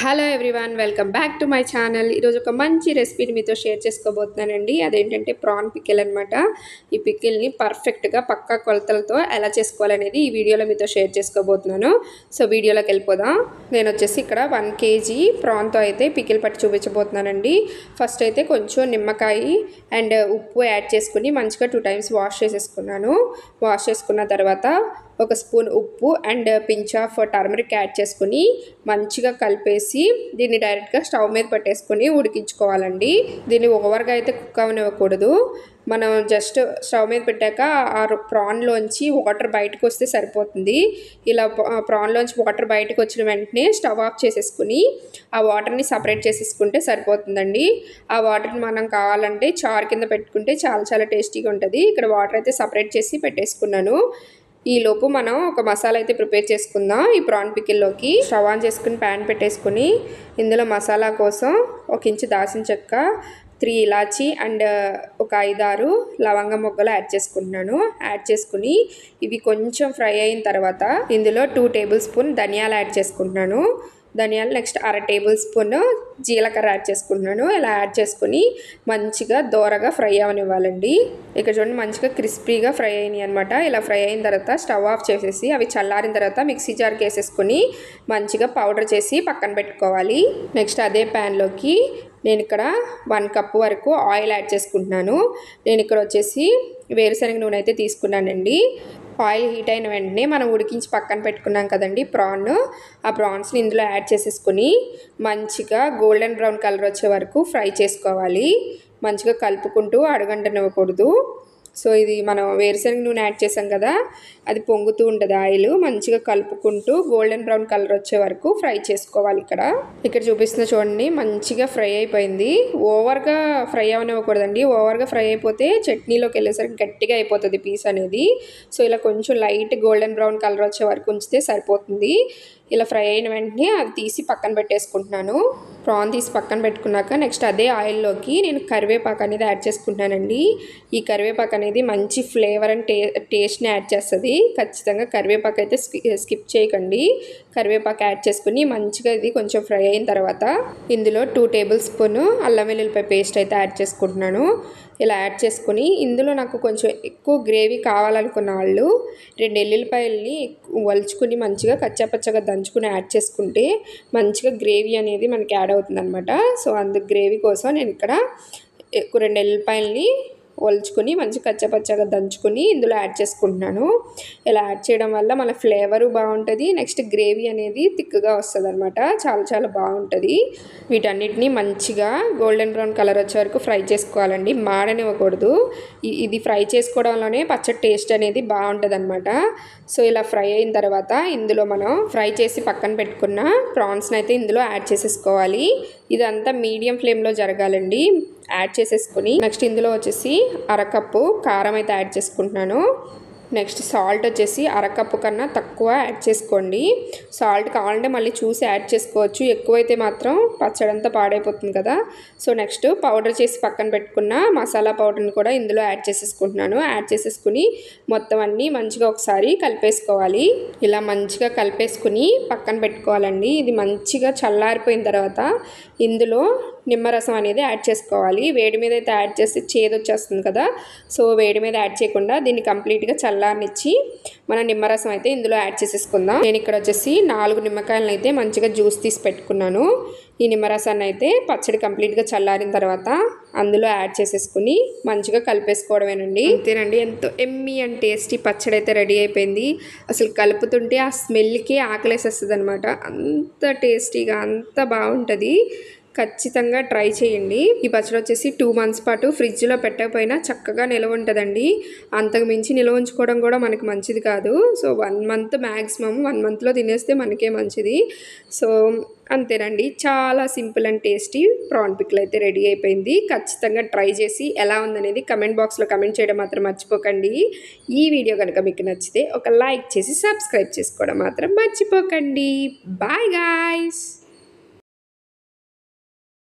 Hello everyone, welcome back to my channel. ఈరోజు ఒక మంచి రెసిపీని మీతో షేర్ చేసుకోబోతున్నానండి. అదేంటంటే ప్రాన్ పికిల్ అనమాట. ఈ పికిల్ని పర్ఫెక్ట్గా పక్కా కొలతలతో ఎలా చేసుకోవాలనేది ఈ వీడియోలో మీతో షేర్ చేసుకోబోతున్నాను. సో వీడియోలోకి వెళ్ళిపోదాం. నేను వచ్చేసి ఇక్కడ 1 kg ప్రాన్తో అయితే పికిల్ పట్టి చూపించబోతున్నానండి. ఫస్ట్ అయితే కొంచెం నిమ్మకాయ అండ్ ఉప్పు యాడ్ చేసుకుని మంచిగా 2 times వాష్ చేసేసుకున్నాను. వాష్ చేసుకున్న తర్వాత ఒక స్పూన్ ఉప్పు and pinch of turmeric add చేసుకుని మంచిగా కలిపేసి దీన్ని డైరెక్ట్గా స్టవ్ మీద పెట్టేసుకొని ఉడికించుకోవాలండి. దీన్ని ఓవర్గా అయితే కుక్ అవనివ్వకూడదు. మనం జస్ట్ స్టవ్ మీద పెట్టాక ఆ ప్రాన్లోంచి వాటర్ బయటకు వస్తే సరిపోతుంది. ఇలా ప్రాన్లోంచి వాటర్ బయటకు వచ్చిన వెంటనే స్టవ్ ఆఫ్ చేసేసుకుని ఆ వాటర్ని సపరేట్ చేసేసుకుంటే సరిపోతుందండి. ఆ వాటర్ని మనం కావాలంటే చారు కింద పెట్టుకుంటే చాలా చాలా టేస్టీగా ఉంటుంది. ఇక్కడ వాటర్ అయితే సపరేట్ చేసి పెట్టేసుకున్నాను. ఈలోపు మనం ఒక మసాలా అయితే ప్రిపేర్ చేసుకుందాం. ఈ ప్రాన్ పికిల్లోకి స్టవ్ ఆన్ చేసుకుని ప్యాన్ పెట్టేసుకుని ఇందులో మసాలా కోసం 1 ఇంచు దాల్చిన చెక్క, 3 ఇలాచి అండ్ ఒక 5-6 లవంగ మొగ్గలు యాడ్ చేసుకుంటున్నాను. యాడ్ చేసుకుని ఇవి కొంచెం ఫ్రై అయిన తర్వాత ఇందులో 2 టేబుల్ స్పూన్ ధనియాలు యాడ్ చేసుకుంటున్నాను. ధనియాలు నెక్స్ట్ 1/2 టేబుల్ స్పూన్ జీలకర్ర యాడ్ చేసుకుంటున్నాను. ఇలా యాడ్ చేసుకుని మంచిగా దోరగా ఫ్రై అవనివ్వాలండి. ఇక్కడ చూడండి మంచిగా క్రిస్పీగా ఫ్రై అయినాయి అనమాట. ఇలా ఫ్రై అయిన తర్వాత స్టవ్ ఆఫ్ చేసేసి అవి చల్లారిన తర్వాత మిక్సీ జార్కి వేసేసుకొని మంచిగా పౌడర్ చేసి పక్కన పెట్టుకోవాలి. నెక్స్ట్ అదే ప్యాన్లోకి నేను ఇక్కడ 1 కప్ వరకు ఆయిల్ యాడ్ చేసుకుంటున్నాను. నేను ఇక్కడ వచ్చేసి వేరుశనగ నూనె అయితే తీసుకున్నానండి. ఆయిల్ హీట్ అయిన వెంటనే మనం ఉడికించి పక్కన పెట్టుకున్నాం కదండి ప్రాన్, ఆ ప్రాన్స్ని ఇందులో యాడ్ చేసేసుకుని మంచిగా గోల్డెన్ బ్రౌన్ కలర్ వచ్చే వరకు ఫ్రై చేసుకోవాలి. మంచిగా కలుపుకుంటూ అడుగంటనివ్వకూడదు. సో ఇది మనం వేరుశనగ నూనె యాడ్ చేసాం కదా, అది పొంగుతూ ఉంటుంది ఆయిల్. మంచిగా కలుపుకుంటూ గోల్డెన్ బ్రౌన్ కలర్ వచ్చే వరకు ఫ్రై చేసుకోవాలి. ఇక్కడ చూపిస్తున్న చూడండి మంచిగా ఫ్రై అయిపోయింది. ఓవర్గా ఫ్రై అవనివ్వకూడదండి. ఓవర్గా ఫ్రై అయిపోతే చట్నీలోకి వెళ్ళేసరికి గట్టిగా అయిపోతుంది పీస్ అనేది. సో ఇలా కొంచెం లైట్ గోల్డెన్ బ్రౌన్ కలర్ వచ్చే వరకు ఉంచితే సరిపోతుంది. ఇలా ఫ్రై అయిన వెంటనే అది తీసి పక్కన పెట్టేసుకుంటున్నాను. ప్రాన్ తీసి పక్కన పెట్టుకున్నాక నెక్స్ట్ అదే ఆయిల్లోకి నేను కరివేపాకు అనేది యాడ్ చేసుకుంటున్నానండి. ఈ కరివేపాకు అనేది మంచి ఫ్లేవర్ అండ్ టేస్ట్ని యాడ్ చేస్తుంది. ఖచ్చితంగా కరివేపాకు అయితే స్కిప్ చేయకండి. కరివేపాకు యాడ్ చేసుకుని మంచిగా ఇది కొంచెం ఫ్రై అయిన తర్వాత ఇందులో 2 టేబుల్ స్పూన్ అల్లం వెల్లుల్లిపాయ పేస్ట్ అయితే యాడ్ చేసుకుంటున్నాను. ఇలా యాడ్ చేసుకుని ఇందులో నాకు కొంచెం ఎక్కువ గ్రేవీ కావాలనుకున్న వాళ్ళు 2 ఎల్లుల్లిపాయలని వలుచుకుని మంచిగా కచ్చాపచ్చగా దంచుకుని యాడ్ చేసుకుంటే మంచిగా గ్రేవీ అనేది మనకి యాడ్ అవుతుంది అనమాట. సో అందుకు గ్రేవీ కోసం నేను ఇక్కడ 2 ఎల్లుల్లిపాయలని వలుచుకుని మంచి కచ్చపచ్చగా దంచుకుని ఇందులో యాడ్ చేసుకుంటున్నాను. ఇలా యాడ్ చేయడం వల్ల మన ఫ్లేవరు బాగుంటుంది. నెక్స్ట్ గ్రేవీ అనేది థిక్గా వస్తుంది అనమాట. చాలా చాలా బాగుంటుంది. వీటన్నిటిని మంచిగా గోల్డెన్ బ్రౌన్ కలర్ వచ్చే వరకు ఫ్రై చేసుకోవాలండి. మాడనివ్వకూడదు. ఇది ఫ్రై చేసుకోవడంలోనే పచ్చడి టేస్ట్ అనేది బాగుంటుంది అనమాట. సో ఇలా ఫ్రై అయిన తర్వాత ఇందులో మనం ఫ్రై చేసి పక్కన పెట్టుకున్న ప్రాన్స్ని అయితే ఇందులో యాడ్ చేసేసుకోవాలి. ఇదంతా మీడియం ఫ్లేమ్లో జరగాలండి. యాడ్ చేసేసుకొని నెక్స్ట్ ఇందులో వచ్చేసి 1/2 కప్పు కారం అయితే యాడ్ చేసుకుంటున్నాను. నెక్స్ట్ సాల్ట్ వచ్చేసి 1/2 కప్పు కన్నా తక్కువ యాడ్ చేసుకోండి. సాల్ట్ కావాలంటే మళ్ళీ చూసి యాడ్ చేసుకోవచ్చు. ఎక్కువైతే మాత్రం పచ్చడి అంతా పాడైపోతుంది కదా. సో నెక్స్ట్ పౌడర్ చేసి పక్కన పెట్టుకున్న మసాలా పౌడర్ని కూడా ఇందులో యాడ్ చేసేసుకుంటున్నాను. యాడ్ చేసేసుకుని మొత్తం అన్నీ మంచిగా ఒకసారి కలిపేసుకోవాలి. ఇలా మంచిగా కలిపేసుకుని పక్కన పెట్టుకోవాలండి. ఇది మంచిగా చల్లారిపోయిన తర్వాత ఇందులో నిమ్మరసం అనేది యాడ్ చేసుకోవాలి. వేడి మీద అయితే యాడ్ చేస్తే చేదు వచ్చేస్తుంది కదా. సో వేడి మీద యాడ్ చేయకుండా దీన్ని కంప్లీట్గా చల్లారనిచ్చి మనం నిమ్మరసం అయితే ఇందులో యాడ్ చేసేసుకుందాం. నేను ఇక్కడ వచ్చేసి 4 నిమ్మకాయలను అయితే మంచిగా జ్యూస్ తీసి పెట్టుకున్నాను. ఈ నిమ్మరసాన్ని అయితే పచ్చడి కంప్లీట్గా చల్లారిన తర్వాత అందులో యాడ్ చేసేసుకుని మంచిగా కలిపేసుకోవడమేనండి. అంతేనండి, ఎంతో ఎమ్మీ అండ్ టేస్టీ పచ్చడి అయితే రెడీ అయిపోయింది. అసలు కలుపుతుంటే ఆ స్మెల్కి ఆకలేసేస్తుంది అనమాట. అంత టేస్టీగా అంత బాగుంటుంది. ఖచ్చితంగా ట్రై చేయండి. ఈ పచ్చడి వచ్చేసి 2 months పాటు ఫ్రిడ్జ్లో పెట్టకపోయినా చక్కగా నిల్వ ఉంటుందండి. అంతకు మించి నిల్వ ఉంచుకోవడం కూడా మనకి మంచిది కాదు. సో 1 month మ్యాక్సిమం 1 monthలో తినేస్తే మనకే మంచిది. సో అంతేనండి, చాలా simple and tasty PRAN pickle అయితే రెడీ అయిపోయింది. ఖచ్చితంగా ట్రై చేసి ఎలా ఉందనేది కమెంట్ బాక్స్లో కమెంట్ చేయడం మాత్రం మర్చిపోకండి. ఈ వీడియో కనుక మీకు నచ్చితే ఒక లైక్ చేసి సబ్స్క్రైబ్ చేసుకోవడం మాత్రం మర్చిపోకండి. Bye guys.